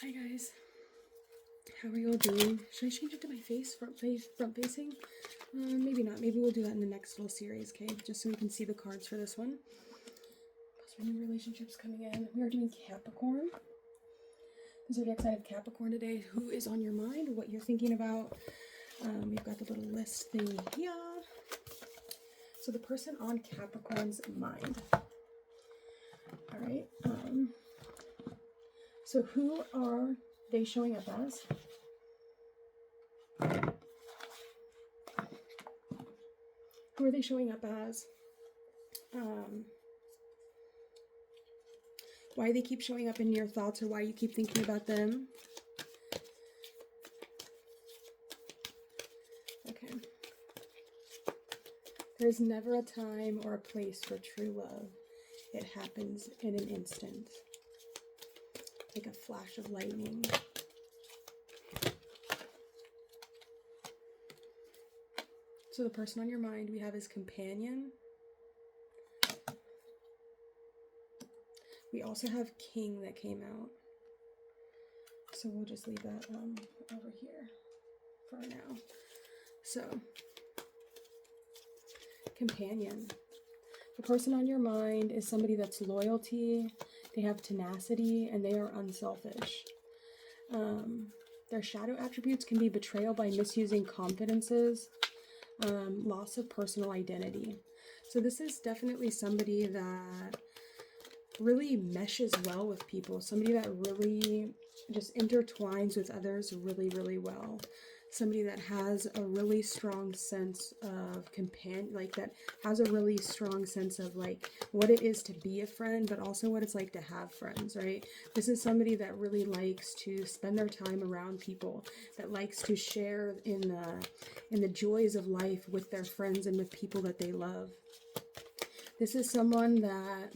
Hi guys, how are you all doing? Should I change it to my face, front facing? Maybe not. Maybe we'll do that in the next little series, okay? Just so we can see the cards for this one. Plus, new relationships coming in. We are doing Capricorn. The zodiac sign of Capricorn today. Who is on your mind? What you're thinking about? We've got the little list thing here. So the person on Capricorn's mind. All right. So who are they showing up as? Who are they showing up as? Why they keep showing up in your thoughts, or why you keep thinking about them? Okay. There's never a time or a place for true love. It happens in an instant, like a flash of lightning. So the person on your mind we have is companion. We also have king that came out. So we'll just leave that over here for now. So, companion. The person on your mind is somebody that's loyalty, they have tenacity, and they are unselfish. Their shadow attributes can be betrayal by misusing confidences, loss of personal identity. So this is definitely somebody that really meshes well with people, somebody that really just intertwines with others really, really well. Somebody that has a really strong sense of that has a really strong sense of like what it is to be a friend, but also what it's like to have friends, right? This is somebody that really likes to spend their time around people, that likes to share in the joys of life with their friends and with people that they love. This is someone that,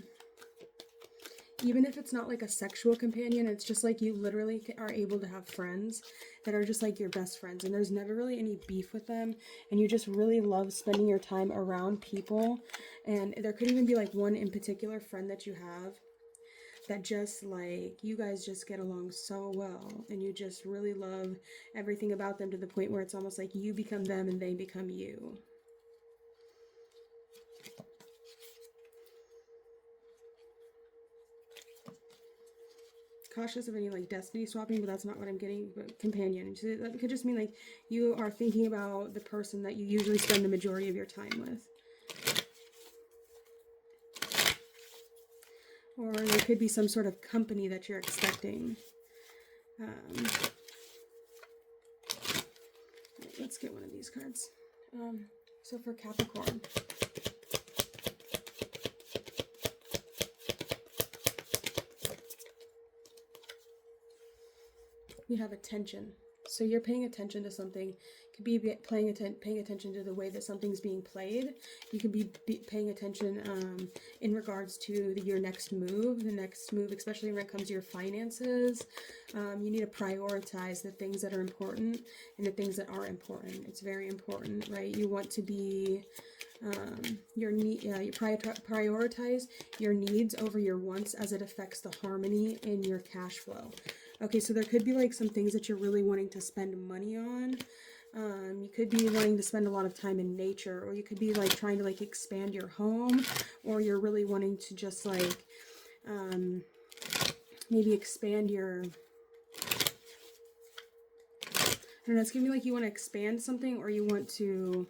even if it's not like a sexual companion, it's just like you literally are able to have friends that are just like your best friends, and there's never really any beef with them, and you just really love spending your time around people. And there could even be like one in particular friend that you have that just like you guys just get along so well, and you just really love everything about them to the point where it's almost like you become them and they become you. Cautious of any like destiny swapping, but that's not what I'm getting. But companion, that could just mean like you are thinking about the person that you usually spend the majority of your time with, or there could be some sort of company that you're expecting. Let's get one of these cards. So for Capricorn, we have attention. So you're paying attention to something. Could be paying attention to the way that something's being played. You could be paying attention in regards to your next move. The next move, especially when it comes to your finances. You need to prioritize the things that are important and the things that are important. It's very important, right? You want to be you prioritize your needs over your wants as it affects the harmony in your cash flow. Okay, so there could be like some things that you're really wanting to spend money on. You could be wanting to spend a lot of time in nature, or you could be like trying to like expand your home, or you're really wanting to just like maybe expand your, I don't know, it's gonna be like you want to expand something, or you want to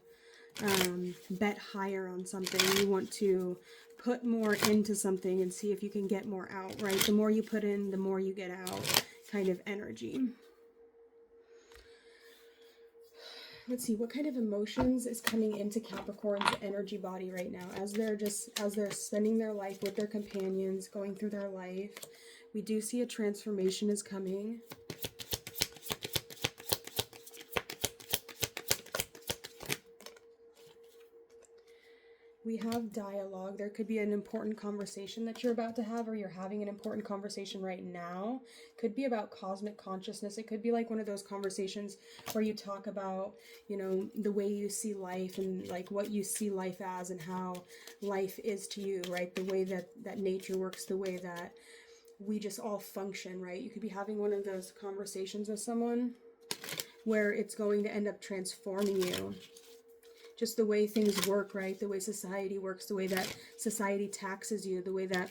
bet higher on something. You want to put more into something and see if you can get more out, right? The more you put in, the more you get out kind of energy. Let's see, what kind of emotions is coming into Capricorn's energy body right now as they're spending their life with their companions, going through their life. We do see a transformation is coming. We have dialogue. There could be an important conversation that you're about to have, or you're having an important conversation right now. Could be about cosmic consciousness. It could be like one of those conversations where you talk about, you know, the way you see life and like what you see life as and how life is to you, right? The way that nature works, the way that we just all function, right? You could be having one of those conversations with someone where it's going to end up transforming you. Just the way things work, right? The way society works, the way that society taxes you, the way that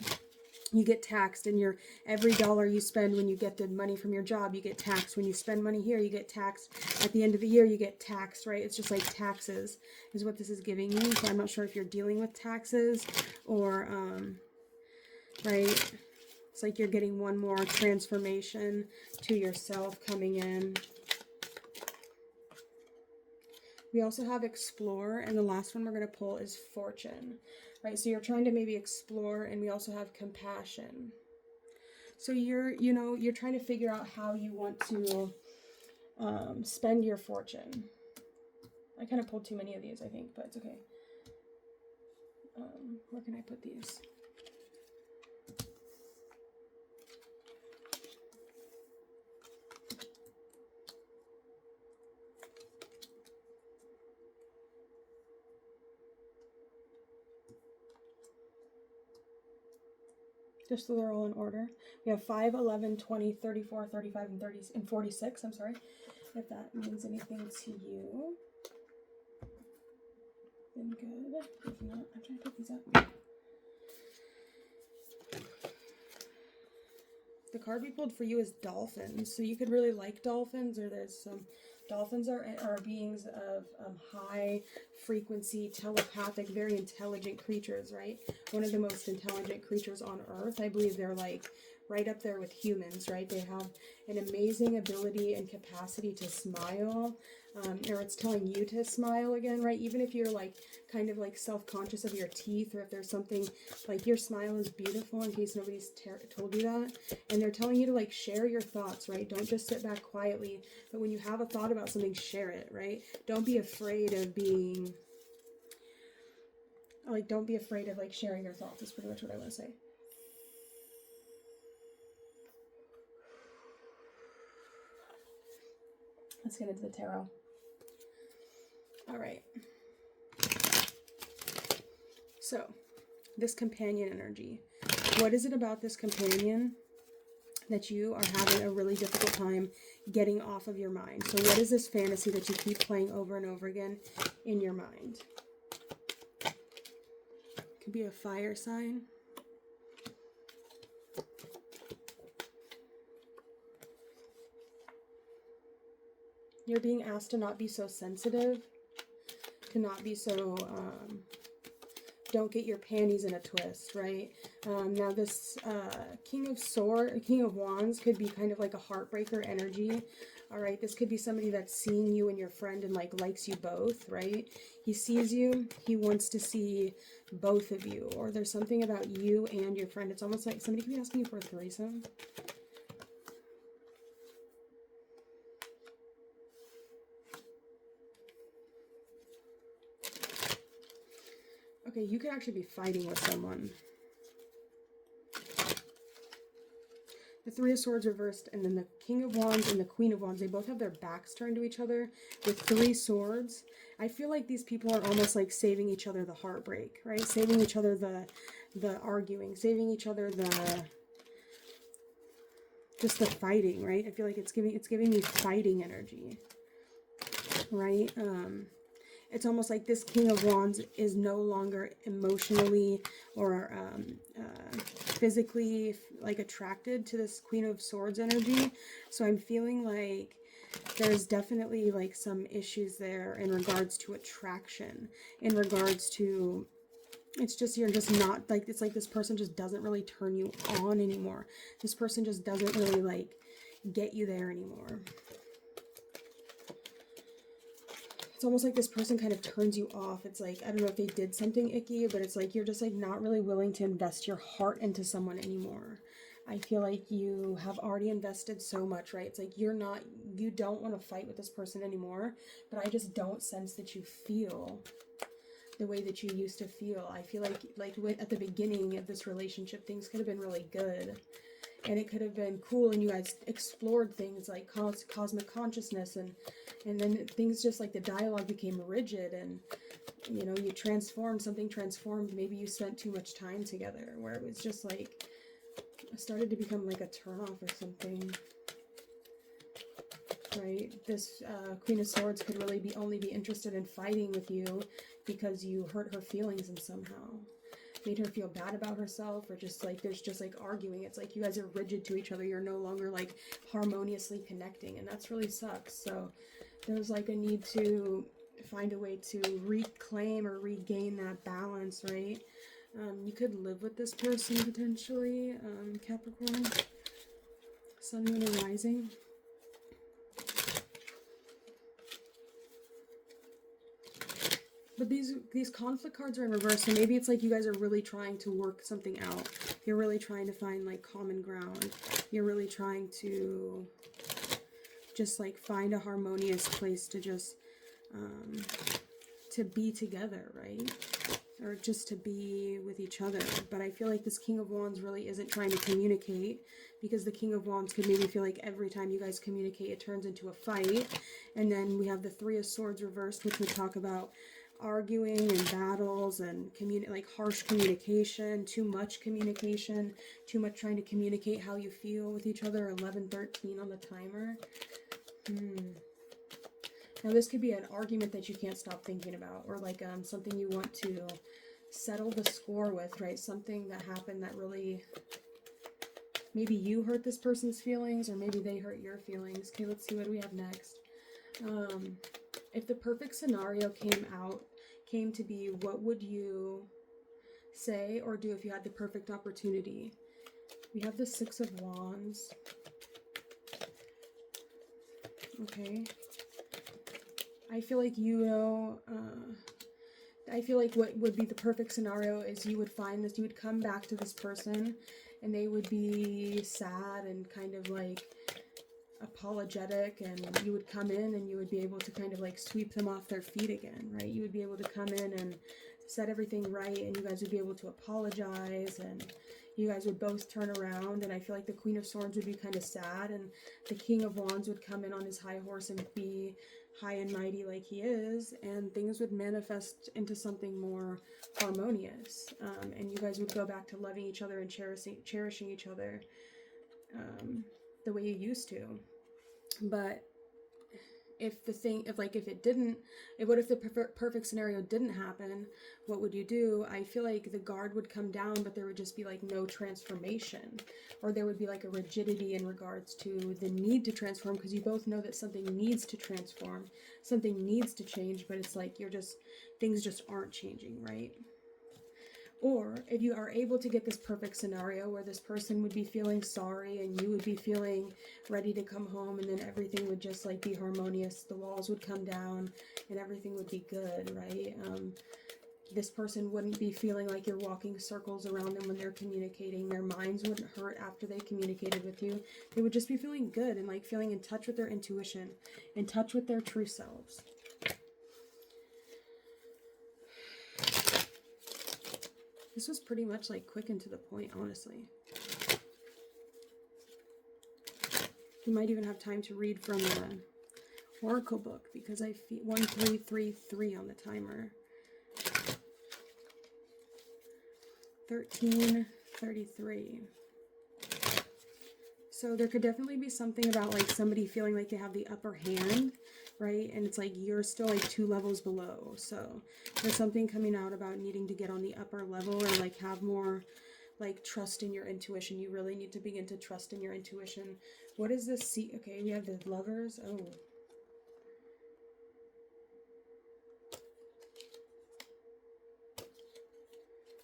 you get taxed, and your every dollar you spend, when you get the money from your job, you get taxed. When you spend money here, you get taxed. At the end of the year, you get taxed, right? It's just like taxes is what this is giving you. So I'm not sure if you're dealing with taxes or, right? It's like you're getting one more transformation to yourself coming in. We also have explore, and the last one we're going to pull is fortune, right? So you're trying to maybe explore, and we also have compassion. So you're trying to figure out how you want to spend your fortune. I kind of pulled too many of these, I think, but it's okay. Where can I put these? Just so they're all in order. We have 5, 11, 20, 34, 35, and 30, and 46. I'm sorry. If that means anything to you, then good. If not, I'm trying to pick these up. The card we pulled for you is dolphins. So you could really like dolphins, or there's some dolphins are beings of high frequency, telepathic, very intelligent creatures, right? One of the most intelligent creatures on earth. I believe they're like right up there with humans, right? They have an amazing ability and capacity to smile, or it's telling you to smile again, right? Even if you're like kind of like self-conscious of your teeth, or if there's something like your smile is beautiful, in case nobody's told you that. And they're telling you to like share your thoughts, right? Don't just sit back quietly, but when you have a thought about something, share it, right? Don't be afraid of being like, don't be afraid of like sharing your thoughts is pretty much what I want to say. Let's get into the tarot. All right. So, this companion energy. What is it about this companion that you are having a really difficult time getting off of your mind? So what is this fantasy that you keep playing over and over again in your mind? Could be a fire sign. You're being asked to not be so sensitive, to not be so, don't get your panties in a twist, right? Now this King of Wands could be kind of like a heartbreaker energy. All right, this could be somebody that's seeing you and your friend and like likes you both, right? He sees you, he wants to see both of you, or there's something about you and your friend. It's almost like somebody could be asking you for a threesome. Okay, you could actually be fighting with someone. The Three of Swords reversed, and then the King of Wands and the Queen of Wands, they both have their backs turned to each other with 3 swords. I feel like these people are almost like saving each other the heartbreak, right? Saving each other the arguing, saving each other just the fighting, right? I feel like it's giving me fighting energy, right? It's almost like this King of Wands is no longer emotionally or physically like attracted to this Queen of Swords energy. So I'm feeling like there's definitely like some issues there in regards to attraction, in regards to, it's just, you're just not like, it's like this person just doesn't really turn you on anymore. This person just doesn't really like get you there anymore. It's almost like this person kind of turns you off. It's like, I don't know if they did something icky, but it's like you're just like not really willing to invest your heart into someone anymore. I feel like you have already invested so much, right? It's like you don't want to fight with this person anymore, but I just don't sense that you feel the way that you used to feel. I feel like at the beginning of this relationship, things could have been really good. And it could have been cool, and you guys explored things like cosmic consciousness, and then things just like the dialogue became rigid, and you know, you transformed, something transformed. Maybe you spent too much time together, where it was just like started to become like a turnoff or something. Right? This Queen of Swords could really only be interested in fighting with you because you hurt her feelings and somehow made her feel bad about herself, or just like there's just like arguing. It's like you guys are rigid to each other. You're no longer like harmoniously connecting, and that's really sucks. So there's like a need to find a way to reclaim or regain that balance, right? You could live with this person potentially, Capricorn, Sun, Moon, and Rising. But these conflict cards are in reverse, so maybe it's like you guys are really trying to work something out. You're really trying to find like common ground. You're really trying to just like find a harmonious place to just to be together, right? Or just to be with each other. But I feel like this King of Wands really isn't trying to communicate, because the King of Wands could maybe feel like every time you guys communicate it turns into a fight. And then we have the Three of Swords reversed, which would talk about arguing and battles and like harsh communication, too much communication, too much trying to communicate how you feel with each other. 11:13 on the timer. Now this could be an argument that you can't stop thinking about, or like something you want to settle the score with, right? Something that happened that really, maybe you hurt this person's feelings, or maybe they hurt your feelings. Okay, let's see, what do we have next? If the perfect scenario came to be, what would you say or do if you had the perfect opportunity? We have the Six of Wands. Okay. I feel like I feel like what would be the perfect scenario is you would find this, you would come back to this person and they would be sad and kind of like apologetic, and you would come in and you would be able to kind of like sweep them off their feet again, right? You would be able to come in and set everything right, and you guys would be able to apologize, and you guys would both turn around. And I feel like the Queen of Swords would be kind of sad, and the King of Wands would come in on his high horse and be high and mighty like he is, and things would manifest into something more harmonious, and you guys would go back to loving each other and cherishing each other the way you used to. But if what if the perfect scenario didn't happen, what would you do? I feel like the guard would come down, but there would just be like no transformation, or there would be like a rigidity in regards to the need to transform, because you both know that something needs to transform, something needs to change, but it's like things just aren't changing, right? Or if you are able to get this perfect scenario where this person would be feeling sorry and you would be feeling ready to come home, and then everything would just like be harmonious, the walls would come down and everything would be good, right? This person wouldn't be feeling like you're walking circles around them when they're communicating. Their minds wouldn't hurt after they communicated with you. They would just be feeling good and like feeling in touch with their intuition, in touch with their true selves. This was pretty much like quick and to the point, honestly. You might even have time to read from the Oracle book, because I feel 1333 on the timer. 1333. So there could definitely be something about like somebody feeling like they have the upper hand, right? And it's like you're still like 2 levels below. So there's something coming out about needing to get on the upper level, or like have more like trust in your intuition. You really need to begin to trust in your intuition. What is this? Okay, we have the Lovers. Oh.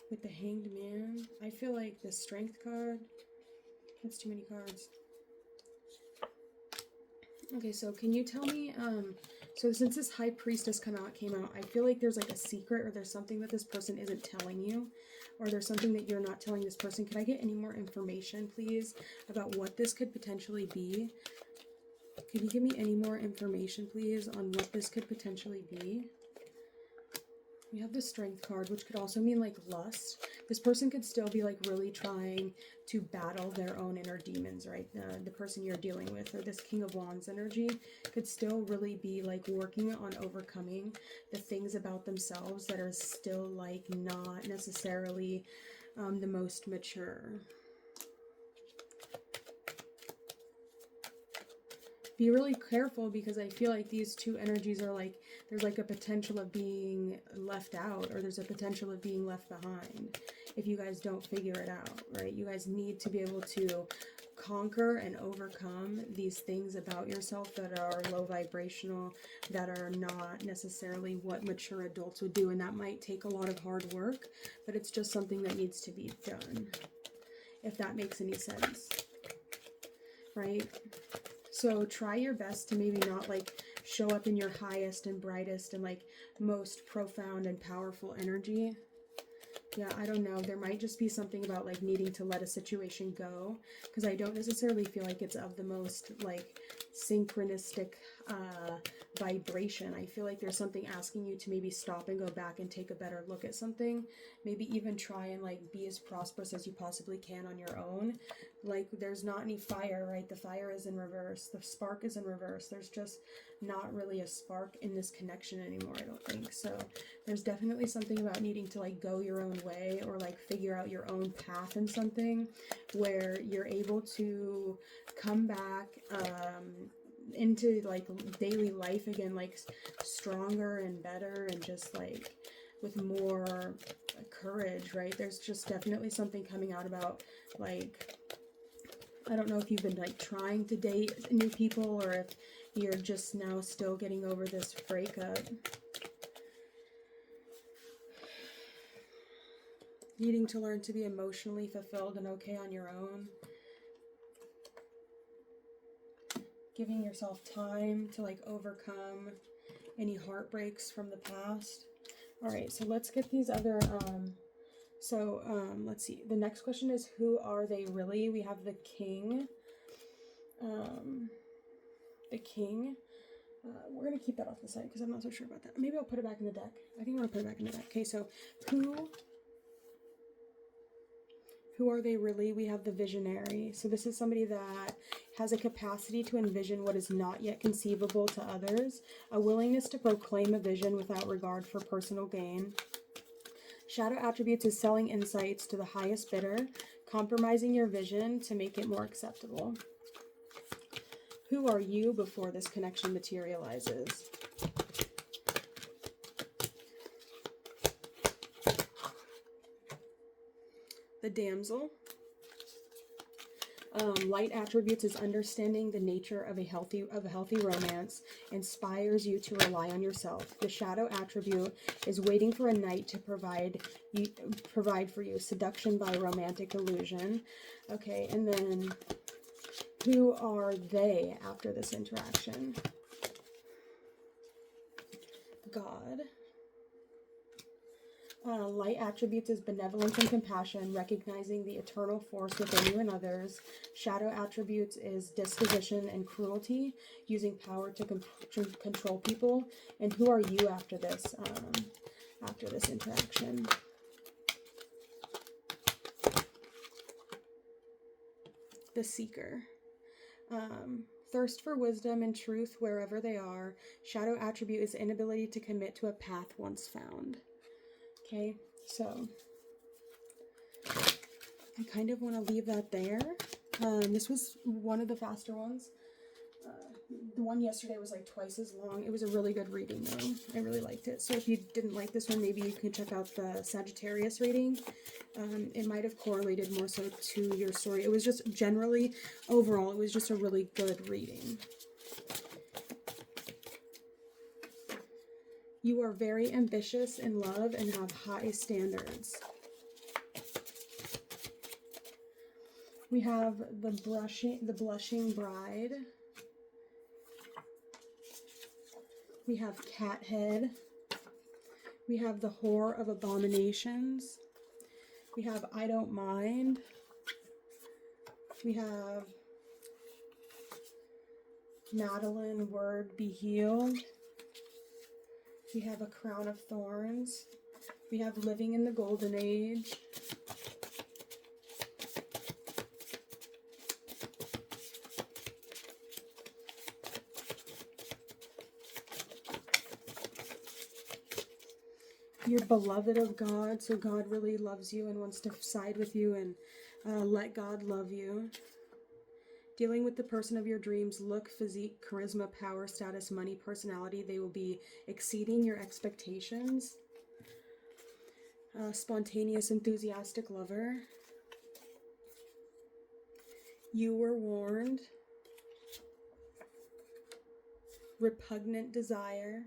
With the Hanged Man. I feel like the Strength card. That's too many cards. Okay, so can you tell me, so since this High Priestess came out, I feel like there's like a secret, or there's something that this person isn't telling you, or there's something that you're not telling this person. Can I get any more information, please, about what this could potentially be? Could you give me any more information, please, on what this could potentially be? We have the Strength card, which could also mean like lust. This person could still be like really trying to battle their own inner demons, right? The person you're dealing with, or this King of Wands energy could still really be like working on overcoming the things about themselves that are still like not necessarily the most mature. be really careful, because I feel like these two energies are like, there's like a potential of being left out, or there's a potential of being left behind if you guys don't figure it out, right? You guys need to be able to conquer and overcome these things about yourself that are low vibrational, that are not necessarily what mature adults would do, and that might take a lot of hard work, but it's just something that needs to be done, if that makes any sense, right? So try your best to maybe not like show up in your highest and brightest and like most profound and powerful energy. Yeah, I don't know. There might just be something about like needing to let a situation go, because I don't necessarily feel like it's of the most like synchronistic vibration. I feel like there's something asking you to maybe stop and go back and take a better look at something. Maybe even try and like be as prosperous as you possibly can on your own. Like there's not any fire, right? The fire is in reverse. The spark is in reverse. There's just not really a spark in this connection anymore, I don't think. So there's definitely something about needing to like go your own way, or like figure out your own path in something where you're able to come back into like daily life again, like stronger and better, and just like with more courage, right? There's just definitely something coming out about like, I don't know if you've been like trying to date new people, or if you're just now still getting over this breakup. Needing to learn to be emotionally fulfilled and okay on your own. Giving yourself time to like overcome any heartbreaks from the past. All right, so let's get these other, let's see. The next question is, who are they really? We have the King. The King. We're going to keep that off the side because I'm not so sure about that. Maybe I'll put it back in the deck. I think I'm going to put it back in the deck. Okay, so who are they really? We have the Visionary. So this is somebody that has a capacity to envision what is not yet conceivable to others, a willingness to proclaim a vision without regard for personal gain. Shadow attributes is selling insights to the highest bidder, compromising your vision to make it more acceptable. Who are you before this connection materializes? The Damsel. Light attributes is understanding the nature of a healthy romance, inspires you to rely on yourself. The Shadow attribute is waiting for a knight to provide for you, seduction by romantic illusion. Okay, and then who are they after this interaction? God. Light attributes is benevolence and compassion, recognizing the eternal force within you and others. Shadow attributes is disposition and cruelty, using power to control people. And who are you after this interaction? The Seeker. Thirst for wisdom and truth wherever they are. Shadow attribute is inability to commit to a path once found. Okay, so I kind of want to leave that there. This was one of the faster ones. The one yesterday was like twice as long. It was a really good reading though. I really liked it. So if you didn't like this one, maybe you can check out the Sagittarius reading. It might have correlated more so to your story. It was just generally, overall, it was just a really good reading. You are very ambitious in love and have high standards. We have the blushing bride. We have cat head. We have the whore of abominations. We have I don't mind. We have Madeline, word be healed. We have a crown of thorns. We have living in the golden age. You're beloved of God, so God really loves you and wants to side with you and let God love you. Dealing with the person of your dreams, look, physique, charisma, power, status, money, personality. They will be exceeding your expectations. Spontaneous, enthusiastic lover. You were warned. Repugnant desire.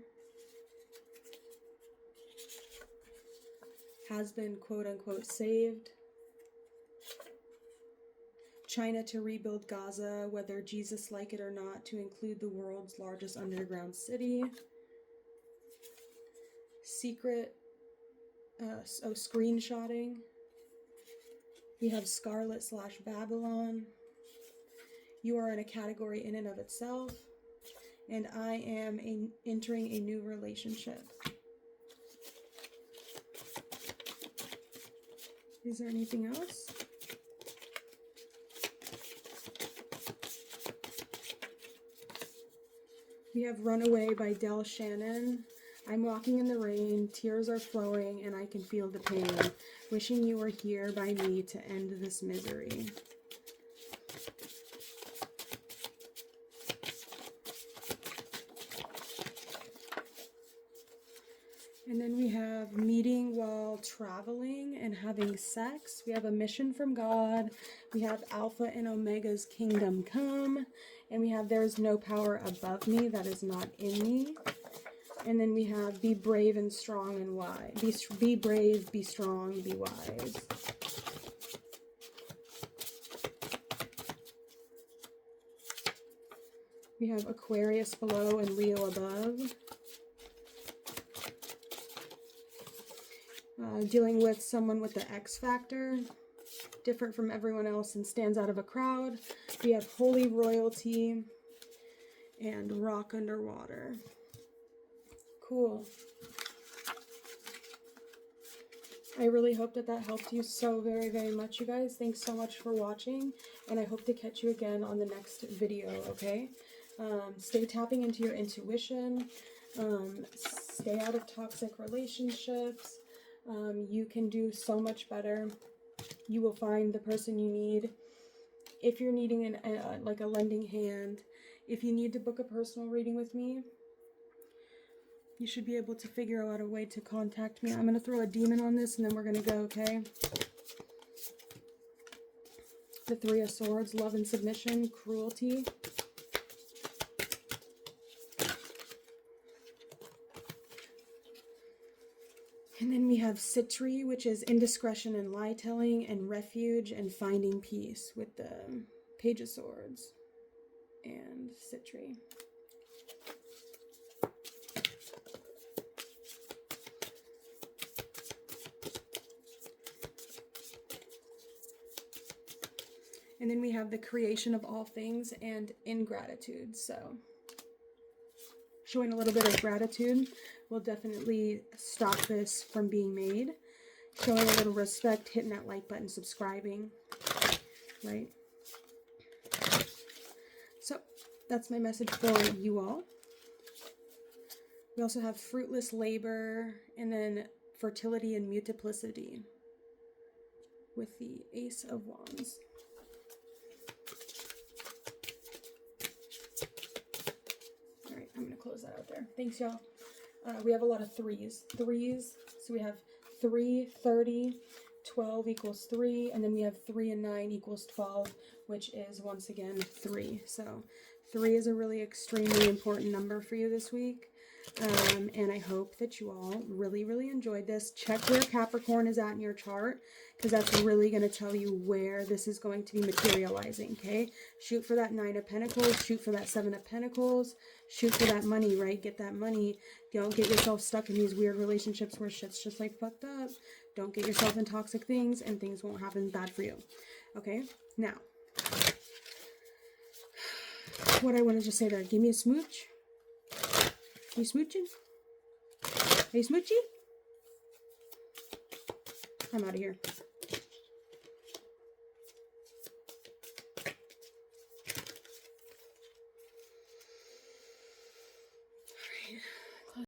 Has been quote unquote saved. China to rebuild Gaza, whether Jesus like it or not, to include the world's largest underground city. Secret, screenshotting. We have Scarlet / Babylon. You are in a category in and of itself. And I am entering a new relationship. Is there anything else? We have Runaway by Del Shannon. I'm walking in the rain, tears are flowing, and I can feel the pain. Wishing you were here by me to end this misery. And then we have meeting while traveling and having sex. We have a mission from God. We have Alpha and Omega's kingdom come. And we have there is no power above me that is not in me. And then we have be brave and strong and wise. Be brave, be strong, be wise. We have Aquarius below and Leo above. Dealing with someone with the X factor, different from everyone else and stands out of a crowd. We have holy royalty and rock underwater. Cool. I really hope that helped you so very, very much, you guys. Thanks so much for watching, and I hope to catch you again on the next video, okay? Stay tapping into your intuition. Stay out of toxic relationships. You can do so much better. You will find the person you need. If you're needing like a lending hand, if you need to book a personal reading with me, you should be able to figure out a way to contact me. I'm going to throw a demon on this and then we're going to go, okay? The Three of Swords, love and submission, cruelty. And then we have Citri, which is indiscretion and lie-telling, and refuge and finding peace with the Page of Swords and Citri. And then we have the creation of all things and ingratitude. So showing a little bit of gratitude will definitely stop this from being made. Showing a little respect, hitting that like button, subscribing, right? So that's my message for you all. We also have fruitless labor and then fertility and multiplicity with the Ace of Wands. All right, I'm going to close that out there. Thanks, y'all. We have a lot of threes. So we have 3, 30, 12 equals 3, and then we have 3 and 9 equals 12, which is once again 3. So 3 is a really extremely important number for you this week. And I hope that you all really, really enjoyed this. Check where Capricorn is at in your chart, because that's really going to tell you where this is going to be materializing, okay? Shoot for that 9 of Pentacles. Shoot for that 7 of Pentacles. Shoot for that money, right? Get that money. Don't get yourself stuck in these weird relationships where shit's just like fucked up. Don't get yourself in toxic things and things won't happen bad for you, okay? Now, what I want to just say there, give me a smooch. You smooching? Are you smoochy? I'm out of here.